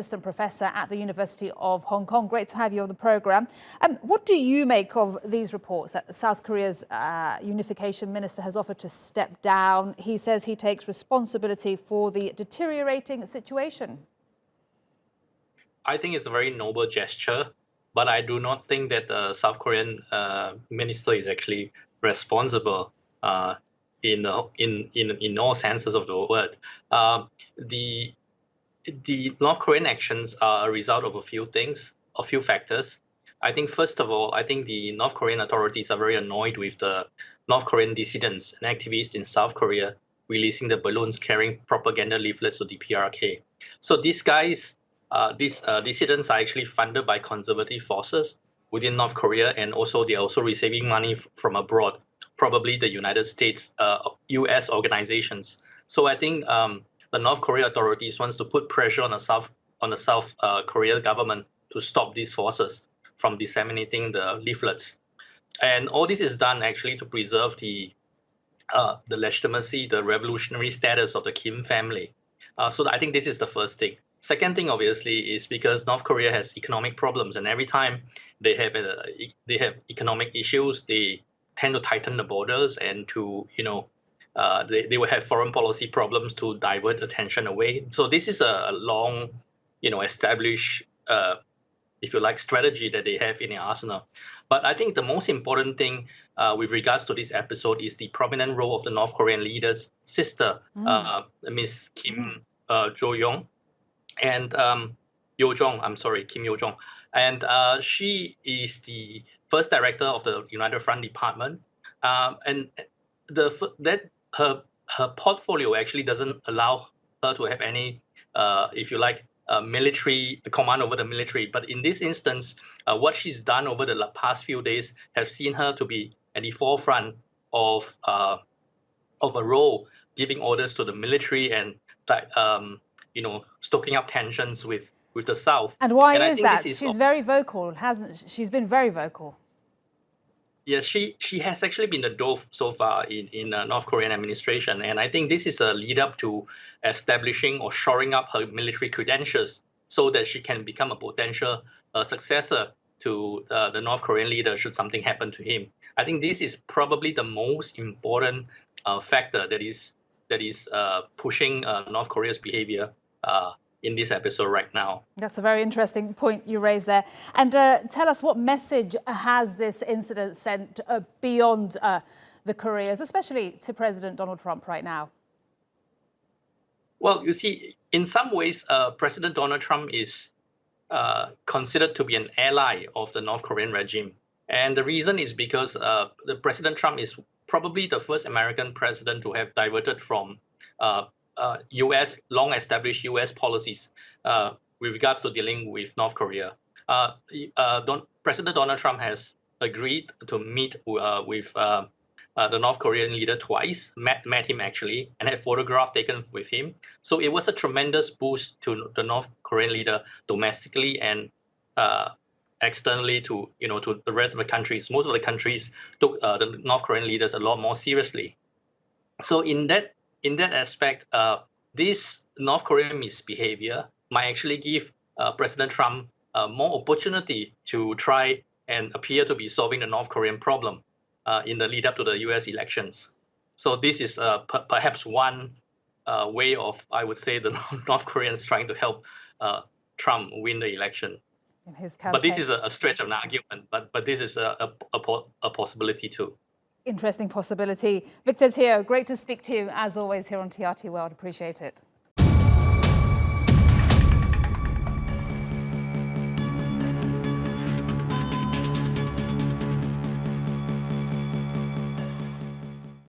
assistant professor at the University of Hong Kong. Great to have you on the programme. What do you make of these reports that South Korea's unification minister has offered to step down? He says he takes responsibility for the deteriorating situation. I think it's a very noble gesture, but I do not think that the South Korean minister is actually responsible in all senses of the word. The North Korean actions are a result of a few factors. I think first of all, I think the North Korean authorities are very annoyed with the North Korean dissidents and activists in South Korea releasing the balloons carrying propaganda leaflets to the PRK. So these guys, these dissidents are actually funded by conservative forces within North Korea, and also they are also receiving money from abroad, probably the United States, US organizations. So I think the North Korea authorities wants to put pressure on the South Korea government to stop these forces from disseminating the leaflets. And all this is done actually to preserve the legitimacy, the revolutionary status of the Kim family. So I think this is the first thing. Second thing, obviously, is because North Korea has economic problems, and every time they have economic issues, they tend to tighten the borders and to they will have foreign policy problems to divert attention away. So this is a long, established, if you like, strategy that they have in their arsenal. But I think the most important thing with regards to this episode is the prominent role of the North Korean leader's sister, Miss Kim Jo-young, and Kim Yo-jong. And she is the first director of the United Front Department, and her portfolio actually doesn't allow her to have any, if you like, military command over the military. But in this instance, what she's done over the past few days have seen her to be at the forefront of a role, giving orders to the military and stoking up tensions with the South. And why is that? She's very vocal, hasn't she? She's been very vocal. Yes, she has actually been the dove so far in North Korean administration, and I think this is a lead up to establishing or shoring up her military credentials so that she can become a potential successor to the North Korean leader should something happen to him. I think this is probably the most important factor that is pushing North Korea's behavior in this episode right now. That's a very interesting point you raised there. And tell us, what message has this incident sent beyond the Koreas, especially to President Donald Trump right now? Well, you see, in some ways, President Donald Trump is considered to be an ally of the North Korean regime. And the reason is because the President Trump is probably the first American president to have diverted from long-established U.S. policies with regards to dealing with North Korea. President Donald Trump has agreed to meet with the North Korean leader twice, met him actually, and had photographs taken with him. So it was a tremendous boost to the North Korean leader domestically and externally to the rest of the countries. Most of the countries took the North Korean leaders a lot more seriously. So in that aspect, this North Korean misbehavior might actually give President Trump more opportunity to try and appear to be solving the North Korean problem in the lead up to the US elections. So this is perhaps one way of, I would say, the North Koreans trying to help Trump win the election. In his campaign. But this is a stretch of an argument, but this is a possibility too. Interesting possibility. Victo Teo, great to speak to you as always here on TRT World. Appreciate it.